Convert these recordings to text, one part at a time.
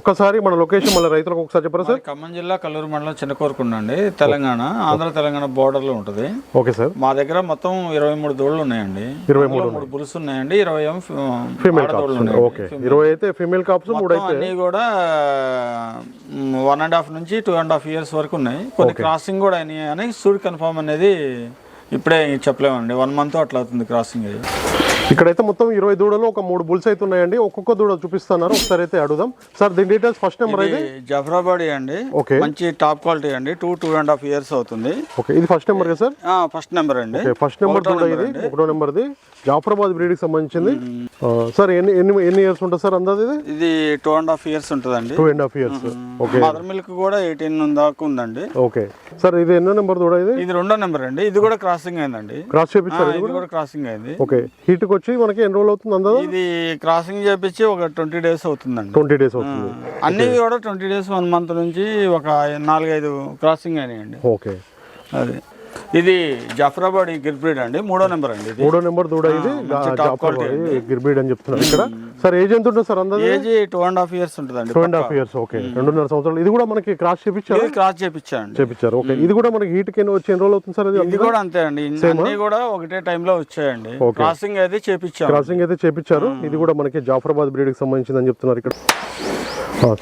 ఒక్కసారి మన లొకేషన్ మళ్ళీ రైతులకు ఒకసారి చెప్పరా సార్? ఖమ్మం జిల్లా కల్లూరు మండలం చిన్నకోరుకుండ అండి, తెలంగాణ ఆంధ్ర తెలంగాణ బోర్డర్ లో ఉంటుంది. Okay sir. మా దగ్గర మొత్తం 23 దూడలు ఉన్నాయండి. 23 పులుసు ఉన్నాయండి, 20 ఫీమేల్ కాప్స్. ఓకే, 20 అయితే ఫీమేల్ కాప్స్, 3 అయితే అన్ని కూడా 1.5 నుంచి 2.5 ఇయర్స్ వరకు ఉన్నాయి. కొన్ని క్రాసింగ్ కూడా అయినాయి అని సూడ్ కన్ఫర్మ్ అనేది ఇప్పుడే చెప్పలేమండి. 1 మంత్ అట్లా అవుతుంది క్రాసింగ్ అయ్యి. ఇక్కడైతే మొత్తం 20 దూడలు, ఒక 3 బుల్స్ అయితే ఉన్నాయండి. ఒక్కొక్క దూడ చూపిస్తున్నారు, ఒకసారి అయితే అడుగుదాం సార్. దీని డీటెయిల్స్ ఫస్ట్ నెంబర్ అయితే జఫ్రాబాడీ అండి. ఓకే, మంచి టాప్ క్వాలిటీ అండి. 2.5 ఇయర్స్ అవుతుంది. ఓకే, ఇది ఫస్ట్ నెంబర్ కదా సార్? ఫస్ట్ నెంబర్ అండి. ఫస్ట్ నెంబర్ దూడ ఇది, 1వ నెంబర్ది. జాఫరాబాద్ బ్రీడ్ కి సంబంధించింది. సార్ ఎన్ని ఇయర్స్ ఉంటుంది సార్ అందాది? ఇది 2.5 ఇయర్స్ ఉంటుందండి. 2.5 ఇయర్స్. ఓకే, మదర్ మిల్క్ కూడా 18 దాకా ఉందండి. ఓకే సార్, ఇది ఎన్నో నెంబర్ దూడ ఇది? ఇది 2వ నెంబర్ అండి. ఇది కూడా క్రాసింగ్ అయిందండి. క్రాస్ చేపించారు? ఇది కూడా క్రాసింగ్ అయింది. ఓకే, హీట్ కి వచ్చి మనకి ఎన్ని రోజులు అవుతుంది అందా? ఇది క్రాసింగ్ చేపించి ఒక 20 డేస్ అవుతుందండి. 20 డేస్ అవుతుంది. అన్ని కూడా 20 డేస్ 1 మంత్ నుంచి ఒక 4-5 క్రాసింగ్ అయినాయండి. ఓకే, అది ఇది జఫ్రాబాడీ గిర్బ్రీడ్ అండి. 3వ నెంబర్ అండి. 3వ నెంబర్ దూడ ఇది, జాఫ్రాబాడీ గిర్బ్రీడ్ అని చెప్తున్నారు ఇక్కడ. సార్ ఏజ్ ఎంత ఉంటుంది సార్ అందాజు? ఏజ్ 2.5 ఇయర్స్ ఉంటుందండి. 2.5 ఇయర్స్. ఓకే, 2.5 సంవత్సరాలు. ఇది కూడా మనకి క్రాస్ చేపించారు? క్రాస్ చేపించారు. ఓకే, ఇది కూడా మనకి హీట్ కి వచ్చి ఎన్ని రోజులు అవుతుంది సార్? ఇది కూడా అంతే అండి. అన్ని కూడా ఒకటే టైం లో వచ్చాయండి. క్రాసింగ్ అయితే చేపించారు. ఇది కూడా మనకి జాఫరాబాద్ బ్రీడ్ కి సంబంధించింది అని చెప్తున్నారు ఇక్కడ.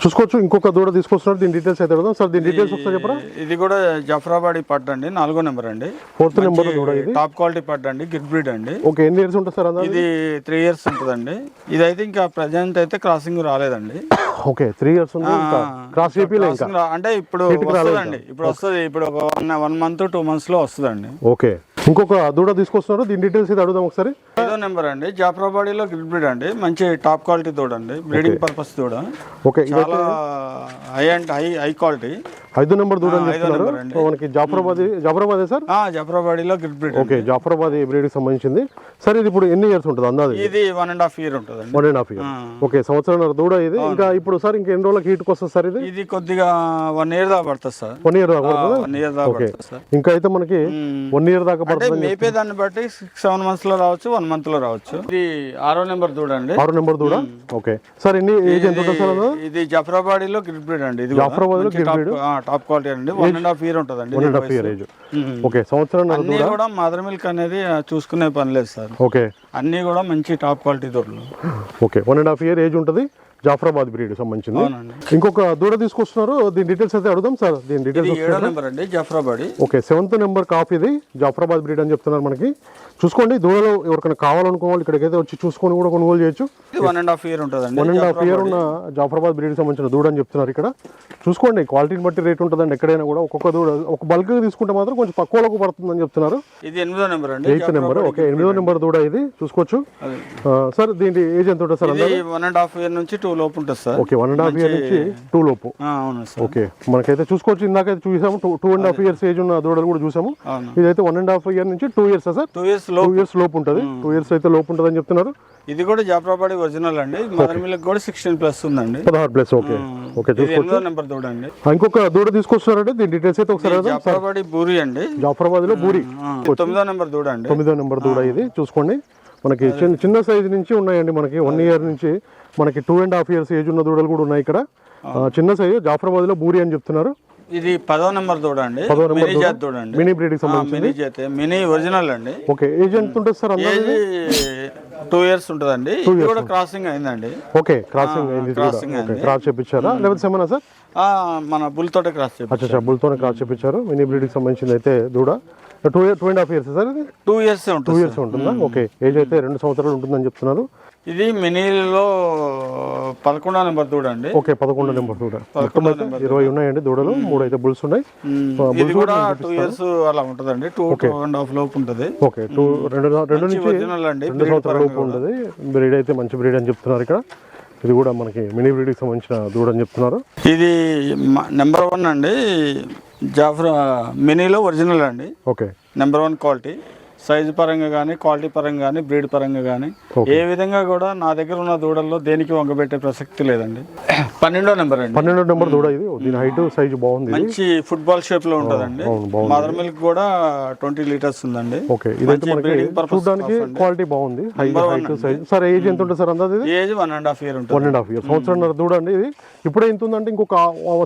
చూసుకోవచ్చు. ఇంకొక దూడ తీసుకొస్తున్నారు, దీని డీటెయిల్స్ అయితే అడుగుదాం సార్. దీని డీటెయిల్స్ ఒకసారి చెప్పరా? ఇది కూడా జఫ్రాబాడీ పడ్డ అండి, 4వ నెంబర్ అండి. 4th నెంబర్ దూడ ఇది. టాప్ క్వాలిటీ పడ్డ అండి, గిర్ బ్రీడ్ అండి. ఓకే, ఎన్ని ఇయర్స్ ఉంటుంది సార్? ఇది 3 ఇయర్స్ ఉంటుందండి. ఇదైతే ఇంకా ప్రెజెంట్ అయితే క్రాసింగ్ రాలేదండి. ఓకే, 3 ఇయర్స్ ఉంది, క్రాస్ చేపిలే ఇంకా. అంటే ఇప్పుడు వస్తుందండి. ఇప్పుడు వస్తుంది. ఇప్పుడు ఒక 1 మంత్ 2 మంత్స్ లో వస్తుందండి. ఓకే, ఇంకొక దూడ తీసుకొస్తున్నారు, దీని డీటెయిల్స్ అయితే అడుగుదాం ఒకసారి. 5వ నెంబర్ అండి, జాఫ్రాబాడీలో గిర్ బ్రీడ్ అండి. మంచి టాప్ క్వాలిటీ దూడ అండి, బ్రీడింగ్ పర్పస్ దూడ. ఓకే, చాలా హై క్వాలిటీ. 5వ నెంబర్ దూడ అని చెప్తున్నారు మనకి. జాఫరాబాద్ సార్? జాఫ్రాబాడీలో Gir breed. Okay, Jafarabad breed కి సంబంధించింది. సార్ ఇది ఇప్పుడు ఎన్ని ఇయర్స్ ఉంటుంది అందాది? ఇది 1.5 ఇయర్ ఉంటుంది. 1.5 ఇయర్. ఓకే, సంవత్సరం దూడ ఇది. ఇంకా ఇప్పుడు సార్ ఇంకా ఎన్ని రోజులకి హీట్కి వస్తుంది సార్ ఇది? ఇది కొద్దిగా 1 ఇయర్ దాకా పడుతుంది సార్. 1 ఇయర్ దాకా పడుతుంది. 1 ఇయర్ దాకా పడుతుంది సార్. ఇంకా అయితే మనకి 1 ఇయర్ దాకా పడుతుంది. మేపే దాన్ని బట్టి 6-7 మంత్స్ లో రావచ్చు, 1 మంత్ లో రావచ్చు. ఇది 6వ నెంబర్ దూడ అండి. 6వ నెంబర్ దూడ. ఓకే సార్, ఎన్ని ఏజ్ ఎంత ఉంటుంది సార్? ఇది జాఫ్రాబాడీలో గిర్ బ్రీడ్ అండి. ఇది జాఫ్రాబాదీలో గిర్ బ్రీడ్, టాప్ క్వాలిటీ అండి. 1.5 ఇయర్ ఉంటుందండి. 1.5 ఇయర్ ఏజ్. ఓకే, సంవత్సరం అన్ని కూడా మదర్ మిల్క్ అనేది చూసుకునే పని లేదు సార్. ఓకే, అన్ని కూడా మంచి టాప్ క్వాలిటీ దూడలు. ఓకే, 1.5 ఇయర్ ఏజ్ ఉంటుంది. జాఫ్రాబాద్ బ్రీడ్ సంబంధించింది. ఇంకొక దూడ తీసుకొస్తున్నారు, దీని డీటెయిల్స్ అయితే అడుగుదాం సార్. దీని డీటెయిల్స్ 7వ నెంబర్ అండి, Jafrabadi. Okay, 7th number cough ఇది, జాఫ్రాబాద్ బ్రీడ్ అని చెప్తున్నారు మనకి. చూసుకోండి, దూడలో ఎవరికైనా కావాలనుకోవాలి ఇక్కడికైతే వచ్చి చూసుకొని కూడా కొనుగోలు చేయొచ్చు. 1.5 ఇయర్ ఉంటుందండి. 1.5 ఇయర్ ఉన్న జాఫరాబాద్ బ్రీడ్ సంబంధించిన దూడ అని చెప్తున్నారు ఇక్కడ. చూసుకోండి, క్వాలిటీని బట్టి రేట్ ఉంటుందండి ఎక్కడైనా కూడా. ఒక్కొక్క దూడ ఒక బల్క్ తీసుకుంటే మాత్రం కొంచెం తక్కువలోకి పడుతుందని చెప్తున్నారు. ఇది 8వ నెంబర్ అండి, 8th నెంబర్. ఓకే, 8వ నెంబర్ దూడ ఇది. చూసుకోవచ్చు సార్. దీని ఏజ్ ఎంత ఉంటుంది సార్? 1.5 ఇయర్ నుంచి 2 లోపు ఉంటుంది సార్. ఓకే, 1.5 ఇయర్ నుంచి 2 లోపు. అవును సార్. ఓకే, మనకైతే చూసుకోవచ్చు. ఇందాకైతే చూసాము 2.5 ఇయర్స్ ఏజ్ ఉన్న దూడలు కూడా చూసాము. ఇదైతే 1.5 ఇయర్ నుంచి 2 ఇయర్స్ సార్. 2 ఇయర్స్ లోపు ఉంటుంది. 2 ఇయర్స్ అయితే లోపు ఉంటుంది అని చెప్తున్నారు. ఇది కూడా జాఫ్రాబాడీ ఒరిజినల్ అండి. మదర్ మిల్క్ కూడా 16+ ఉందండి. 16+. ఓకే, ఓకే, చూసుకోవచ్చు. 8వ నెంబర్ దూడ అండి. ఇంకొక దూడ తీసుకొస్తున్నారంటే దీని డీటెయిల్స్ అయితే ఒకసారి. జాఫ్రాబాడీ బూరి అండి, జాఫరాబాద్ లో బూరి. 9వ నెంబర్ దూడ అండి. 9వ నెంబర్ దూడ ఇది. చూసుకోండి, మనకి చిన్న సైజ్ నుంచి ఉన్నాయండి. మనకి 1 ఇయర్ నుంచి మనకి 2.5 ఇయర్స్ ఏజ్ ఉన్న దూడలు కూడా ఉన్నాయి ఇక్కడ. చిన్న సైజ్ జాఫరాబాద్ లో బూరి అని చెప్తున్నారు. ఇది 10వ నెంబర్ దూడ అండి. మినీ జాతి దూడ అండి. మినీ బ్రీడ్ కి సంబంధించి మినీ జాతి, మినీ ఒరిజినల్ అండి. ఓకే, ఏజ్ ఎంత ఉంటుంది సార్? ఏజ్ 2 ఇయర్స్ ఉంటుందండి. ఇది కూడా క్రాసింగ్ అయిందండి. ఓకే, క్రాసింగ్ అయింది. క్రాస్ చేపించారా లేకపోతే ఏమన్నా సార్? మన బుల్ తోటే క్రాస్ చేపించారు. అచ్చా, బుల్ తోనే క్రాస్ చేపించారు. మినీ బ్రీడ్ కి సంబంధించింది అయితే దూడ. 2.5 ఇయర్స్ సార్ ఇది? 2 ఇయర్స్ ఉంటుంది. 2 ఇయర్స్ ఉంటుందా? ఓకే, ఏజ్ అయితే 2 సంవత్సరాలు ఉంటుందని చెప్తున్నారు. ఇది మినీలో 11వ నెంబర్ దూడ అండి. ఓకే, 11వ నెంబర్ దూడ. 20 ఉన్నాయండి దూడలు. 3 అయితే బుల్స్ ఉన్నాయి. ఇది కూడా 2 ఇయర్స్ అలా ఉంటుందండి. 2.5 లోపు ఉంటుంది. ఓకే, 2 నుంచి 2 సంవత్సరాల లోపు ఉంటుంది. బ్రీడ్ అయితే మంచి బ్రీడ్ అని చెప్తున్నారు ఇక్కడ. ఇది కూడా మనకి మినీ బ్రీడ్ కి సంబంధించిన దూడ అని చెప్తున్నారు. ఇది నెంబర్ 1 అండి, జాఫ్రా మినీలో ఒరిజినల్ అండి. Okay, number 1 quality. సైజు పరంగా కానీ, క్వాలిటీ పరంగా కానీ, బ్రీడ్ పరంగా కానీ ఏ విధంగా కూడా నా దగ్గర ఉన్న దూడల్లో దేనికి వంగబెట్టే ప్రసక్తి లేదండి. 12వ నెంబర్ అండి. 12వ నెంబర్ దూడ ఇది. దీని హైట్ సైజు బాగుంది. మంచి ఫుట్బాల్ షేప్ లో ఉంటదండి. మదర్ మిల్క్ కూడా 20 లీటర్స్ ఉందండి. ఓకే, ఇదైతే మనకి చూడడానికి క్వాలిటీ బాగుంది. Height size. సార్ ఏజ్ ఎంత ఉంటుంది సార్ అందాది? ఏజ్ 1.5 year ఉంటుంది. 1.5 years, సంవత్సరం దూడ అండి ఇది. ఇప్పుడే ఇంత ఉందంటే ఇంకొక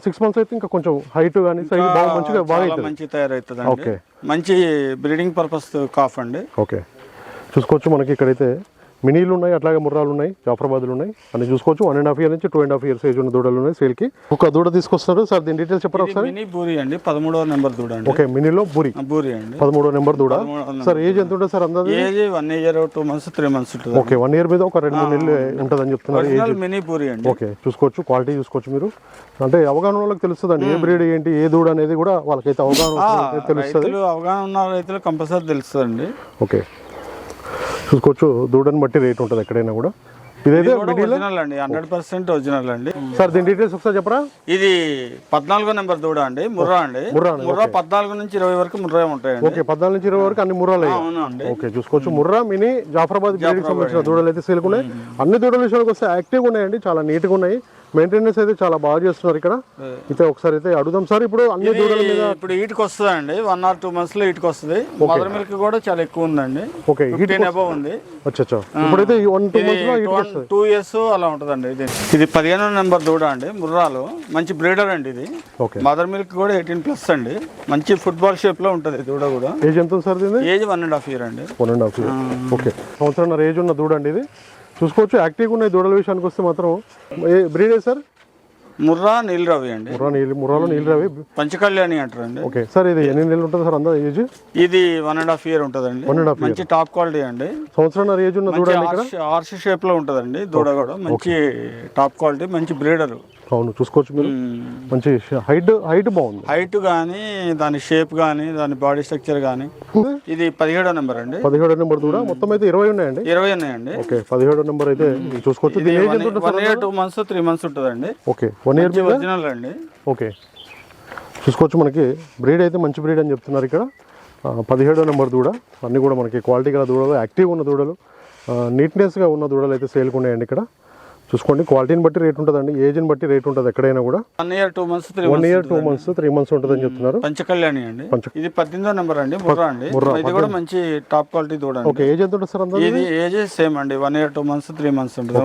6 months అయితే ఇంకా కొంచెం హైట్ కానీ సైజ్ బాగా మంచి తయారవుతుంది. ఓకే, మంచి బ్రీడింగ్ పర్పస్ కాఫ్ అండి. ఓకే, చూసుకోవచ్చు మనకి ఇక్కడైతే మినీలు ఉన్నాయి, అట్లాగే ముర్రాలు ఉన్నాయి, జాఫరాబాద్లు ఉన్నాయి అని చూసుకోవచ్చు. 1.5 year నుంచి 2.5 years ఏజ్ ఉన్న దూడలు ఉన్నాయి సేల్కి. ఒక దూడ తీసుకొస్తారు సార్, దీని డీటెయిల్స్ చెప్పరా ఒకసారి? మినీ బూరి అండి, 13వ నెంబర్ దూడ అండి. ఓకే, మినీలో బూరి అండి, 13వ నెంబర్ దూడ. సార్ ఏజ్ ఎంత ఉంటుంది సార్ అందాజు? ఏజ్ 1 year 2 months 3 months ఉంటుంది. ఓకే, 1 year మీద ఒక 2-3 నెలలు ఉంటుందని చెప్తున్నారు. మినీ బూరి అండి. ఓకే, చూసుకోవచ్చు క్వాలిటీ చూసుకోవచ్చు మీరు. అంటే అవగాహన వాళ్ళకి తెలుస్తుంది అండి ఏ బ్రీడ్ ఏంటి, ఏ దూడ అనేది కూడా వాళ్ళకైతే అవగాహన తెలుస్తుంది. అవగాహన ఉన్న రైతులు కంపల్సరీ తెలుస్తుంది అండి. ఓకే, చూసుకోవచ్చు దూడని బట్టి రేట్ ఉంటుంది ఎక్కడైనా కూడా. ఇదైతే ఒరిజినల్ అండి, 100% ఒరిజినల్ అండి. సార్ దీని డీటెయిల్స్ ఒకసారి చెప్పరా? ఇది 14వ నెంబర్ దూడ అండి, ముర్రా అండి. ముర్రా 14 నుంచి 20 వరకు ముర్రా ఉంటాయండి. ఓకే, 14 నుంచి 20 వరకు అన్ని ముర్రాలు. అవునండి. ఓకే, చూసుకోవచ్చు ముర్రా, మినీ, జాఫరాబాద్ బ్రీడ్కి సంబంధించిన దూడలు అయితే సేల్ ఉన్నాయి. అన్ని దూడల విషయానికి వస్తే యాక్టివ్గా ఉన్నాయండి, చాలా నీట్గా ఉన్నాయి. మెయింటెనెన్స్ అయితే చాలా బాగా చేస్తున్నారు ఇక్కడ. అయితే ఒకసారి అయితే అడుగుదాం సార్. ఇప్పుడు అన్ని దూడల మీద ఇప్పుడు ఈటుకు వస్తుందండి, 1 or 2 months లో ఈటుకు వస్తుంది. మదర్ మిల్క్ కూడా చాలా ఎక్కువ ఉందండి. ఓకే, 15 above ఉంది. అచ్చా, ఇప్పుడైతే 1-2 months లో 2 years అలా ఉంటుందండి. ఇది 15వ నెంబర్ దూడ అండి, ముర్రాలు. మంచి బ్రీడర్ అండి ఇది. మదర్ మిల్క్ కూడా 18+ అండి. మంచి ఫుట్బాల్ షేప్ లో ఉంటుంది దూడ కూడా. ఏజ్ ఎంత సార్ దీని? ఏజ్ 1.5 year అండి. 1.5 year. ఓకే, సంవత్సరం ఏజ్ ఉన్న దూడ అండి ఇది. చూసుకోవచ్చు యాక్టివ్గా ఉన్నాయి. దూడల విషయానికి వస్తే మాత్రం బ్రీడే సార్? ముర్రా నీలరవి అండి. ముర్రాలో నీలరవి, పంచకళ్యాణి అంటారండి. ఓకే సార్, ఇది ఎన్ని నెలలు ఉంటుంది సార్ అందా ఏజ్? ఇది 1.5 year ఉంటుందండి. మంచి టాప్ క్వాలిటీ అండి. సంవత్సరం ఏజ్ ఉన్న దూడ ఆర్ష్ షేప్ లో ఉంటుందండి దూడ కూడా. మంచి టాప్ క్వాలిటీ, మంచి బ్రీడర్. అవును, చూసుకోవచ్చు మీరు. మంచి హైట్ బాగుంది. హైట్ కానీ, దాని షేప్ కానీ, దాని బాడీ స్ట్రక్చర్ కానీ. ఇది 17వ నెంబర్ అండి. 17వ నెంబర్ దూడ. మొత్తం అయితే 20 ఉన్నాయండి. 20 ఉన్నాయండి. ఓకే, 17వ నెంబర్ అయితే చూసుకోవచ్చు. 1 year 2 months 3 months ఉంటుందండి. ఓకే, 1 year ఒరిజినల్ అండి. ఓకే, చూసుకోవచ్చు మనకి బ్రీడ్ అయితే మంచి బ్రీడ్ అని చెప్తున్నారు ఇక్కడ. 17వ నెంబర్ దూడ. అన్నీ కూడా మనకి క్వాలిటీ గల దూడలు, యాక్టివ్ ఉన్న దూడలు, నీట్నెస్గా ఉన్న దూడలు అయితే సేల్కి ఉన్నాయండి ఇక్కడ. చూసుకోండి, క్వాలిటీని బట్టి రేట్ ఉంటుందండి, ఏజ్ని బట్టి రేట్ ఉంటుంది ఎక్కడైనా కూడా. 1 year 2 months 3 months ఉంటుందని చెప్తున్నారు. పంచకళ్యాణి అండి. ఇది 18వ నెంబర్ అండి, ముర్రా అండి. ఇది కూడా మంచి టాప్ క్వాలిటీ దూడ. ఓకే, ఏజ్ ఎంత ఉంటుంది సార్ అంతా? ఇది ఏజ్ సేమ్ అండి, 1 year 2 months 3 months ఉంటుంది.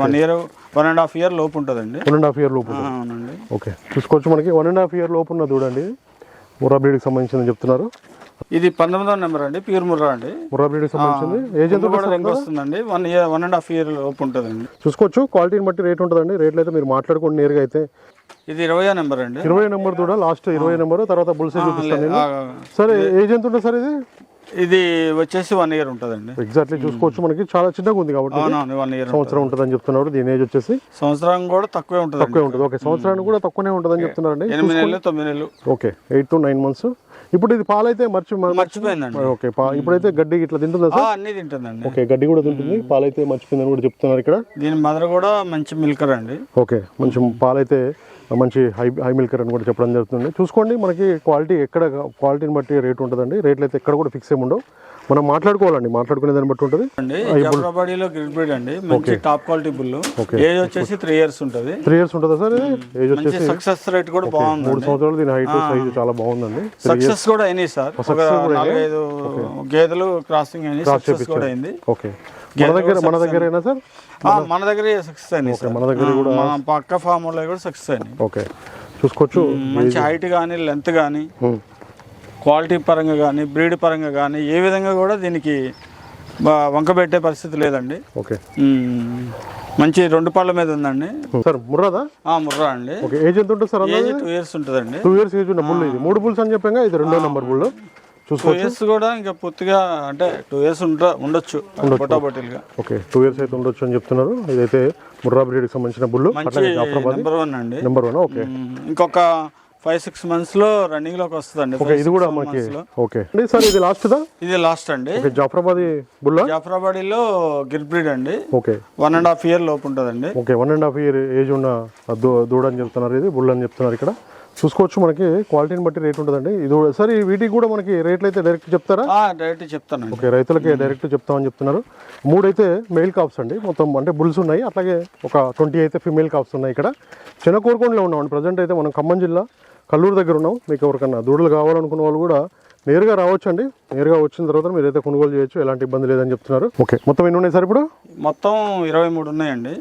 1.5 year లోపు ఉంటుందండి. 1.5 year లోపు. అవునండి. ఓకే, చూసుకోవచ్చు మనకి 1.5 year లోపు ఉన్న దూడ అండి. ముర్రా బ్రీడ్కి సంబంధించిందని చెప్తున్నారు. ఇది 19వ నెంబర్ అండి, ప్యూర్ ముర్రా అండి. ముర్రా బ్రీడ్కి సంబంధించింది. ఏజ్ ఎంత వస్తుందండి? 1.5 year లోపు ఉంటుందండి. చూసుకోవచ్చు, క్వాలిటీని బట్టి రేట్ ఉంటుందండి. రేట్లు అయితే మీరు మాట్లాడుకోండి నేరుగా. అయితే ఇది 20వ నెంబర్ అండి. 20వ నెంబర్ దూడ. లాస్ట్ 20 నెంబర్ తర్వాత బుల్సే చూపిస్తాను నేను. సరే, ఏజ్ ఎంత ఉంటుంది సార్ ఇది? ఇది వచ్చేసి 1 year ఉంటుందండి. ఎగ్జాక్ట్లీ చూసుకోవచ్చు, మనకి చాలా చిన్నగా ఉంది కాబట్టి 1 year సంవత్సరం ఉంటుందని చెప్తున్నారు. దీని ఏజ్ వచ్చేసి సంవత్సరం కూడా తక్కువే ఉంటుంది. ఓకే, సంవత్సరానికి కూడా తక్కువనే ఉంటుందని చెప్తున్నారండి. 8 నెలలు 9 నెలలు. Okay, 8 to 9 months. ఇప్పుడు ఇది పాలైతే మర్చిపోయిందండి. ఓకే, ఇప్పుడైతే గడ్డి ఇట్లా తింటుందా సార్? అన్ని తింటుందండి. ఓకే, గడ్డి కూడా తింటుంది. పాలైతే మర్చిపోయిందని కూడా చెప్తున్నారు ఇక్కడ. దీని మదర్ కూడా మంచి మిల్కర్ అండి. ఓకే, మంచి పాలైతే మంచి హై మిల్కర్ అని కూడా చెప్పడం జరుగుతుంది. చూసుకోండి, మనకి క్వాలిటీ ఎక్కడ క్వాలిటీని బట్టి రేట్ ఉంటుందండి. రేట్లు అయితే ఎక్కడ కూడా ఫిక్స్ ఏమి ఉండవు, మనం మాట్లాడుకోవాలండి. మాట్లాడుకునే దాన్ని బట్టి ఉంటుంది. జాఫరాబాదీలో గ్రిడ్ బ్రీడ్ అండి, మంచి టాప్ క్వాలిటీ బుల్. ఏజ్ వచ్చేసి 3 years ఉంటుంది. 3 years ఉంటుందా సార్? ఏజ్ వచ్చేసి సక్సెస్ రేట్ కూడా బాగుంది. 3 సంవత్సరాలు. దీని హైట్ సైజ్ చాలా బాగుందండి. సక్సెస్ కూడా అయినాయి సార్. 4-5 గేదెలు క్రాసింగ్ అయినాయి, సక్సెస్ కూడా అయింది. ఓకే, మన దగ్గరేనా సార్? మన దగ్గర సక్సెస్ అయినాయి. మన దగ్గర కూడా పక్క ఫామ్ లో కూడా సక్సెస్ అయినాయి. ఓకే, చూసుకోవచ్చు. మంచి హైట్ కానీ, లెంత్ కానీ, క్వాలిటీ పరంగా కానీ, బ్రీడ్ పరంగా కానీ ఏ విధంగా కూడా దీనికి వంక పెట్టే పరిస్థితి లేదండి. ఓకే, మంచి 2 పళ్ళ మీద ఉందండి. సార్ ముర్రాదా? ముర్రా అండి. ఓకే, ఏజ్ ఎంత ఉంటుంది సార్? 2 years ఉంటుందండి. 2 years ఏజ్ ఉన్న బుల్ ఇది. 3 bulls అని చెప్పాగా ఇది 2వ నెంబర్ బుల్. 2 years కూడా ఇంకా పూర్తిగా అంటే 2 years ఉండొచ్చు బొటాబొటిల్గా. ఓకే, 2 years అయితే ఉండొచ్చు అని చెప్తున్నారు. ఇదైతే ముర్రా బ్రీడ్కి సంబంధించిన బుల్. నెంబర్ 1 అండి. నెంబర్ 1. ఓకే, ఇంకొక 5-6 months లో రన్నింగ్ లోకి వస్తుందండి. ఇది కూడా మనకి. ఓకే సార్, ఇది లాస్ట్ దా? ఇది లాస్ట్ అండి. జాఫరాబాదీ బుల్. జాఫరాబాదీలో గిర్ బ్రీడ్ అండి. ఓకే, 1.5 year లోపు ఉంటుందండి. ఓకే, 1.5 year ఏజ్ ఉన్న దూడ అని చెప్తున్నారు. ఇది బుల్ అని చెప్తున్నారు ఇక్కడ. చూసుకోవచ్చు మనకి క్వాలిటీని బట్టి రేట్ ఉంటుందండి. ఇది సార్ వీటికి కూడా మనకి రేట్లు అయితే డైరెక్ట్ చెప్తారా? డైరెక్ట్ చెప్తాను. ఓకే, రైతులకి డైరెక్ట్ చెప్తామని చెప్తున్నారు. 3 అయితే మెయిల్ కాప్స్ అండి, మొత్తం అంటే బుల్స్ ఉన్నాయి, అట్లాగే ఒక 20 అయితే ఫీమేల్ కాప్స్ ఉన్నాయి. ఇక్కడ చిన్న కోరుకొండలో ఉన్నామండి ప్రజెంట్ అయితే. మనం ఖమ్మం జిల్లా కల్లూరు దగ్గర ఉన్నాం. మీకు ఎవరికన్నా దూడలు కావాలనుకున్న వాళ్ళు కూడా నేరుగా రావచ్చండి. నేరుగా వచ్చిన తర్వాత మీరైతే కొనుగోలు చేయొచ్చు, ఎలాంటి ఇబ్బంది లేదని చెప్తున్నారు. ఓకే, మొత్తం ఎన్ని ఉన్నాయి సార్ ఇప్పుడు? మొత్తం 23 ఉన్నాయండి.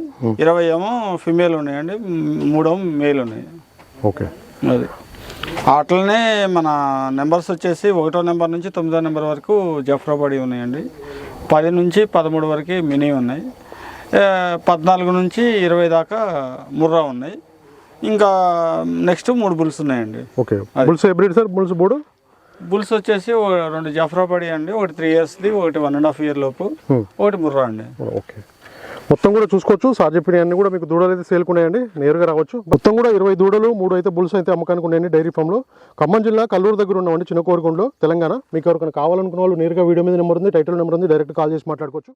20 ఏమో ఫిమేల్ ఉన్నాయండి, 3 మేల్ ఉన్నాయి. ఓకే, అది అట్లనే మన నెంబర్స్ వచ్చేసి 1వ నెంబర్ నుంచి 9వ నెంబర్ వరకు జఫ్రాబాడీ ఉన్నాయండి. 10 నుంచి 13 వరకు మినీ ఉన్నాయి. 14 నుంచి 20 దాకా ముర్రా ఉన్నాయి. ఇంకా నెక్స్ట్ 3 బుల్స్ ఉన్నాయండి. ఓకే, బుల్స్ ఏ బ్రీడ్ సార్? బుల్స్ వచ్చేసి 2 జఫ్రాబాడీ అండి, ఒకటి 3 ఇయర్స్ది, ఒకటి 1.5 ఇయర్ లోపు, ఒకటి ముర్రా అండి. ఓకే, మొత్తం కూడా చూసుకోవచ్చు. సార్ చెప్పిన అన్ని కూడా మీకు దూడలు అయితే సేల్కున్నాయండి, నేరుగా రావచ్చు. మొత్తం కూడా 20 దూడలు, 3 అయితే బుల్స్ అయితే అమ్మకానికి ఉన్నాయండి డైరీ ఫామ్లో. ఖమ్మం జిల్లా కల్లూరు దగ్గర ఉన్నామండి, చిన్న కోరుకొండలో, తెలంగాణ. మీకు ఎవరికైనా కావాలనుకున్న వాళ్ళు నేరుగా వీడియో మీద నెంబర్ ఉంది, టైటిల్ నెంబర్ ఉంది, డైరెక్ట్ కాల్ చేసి మాట్లాడుకోవచ్చు.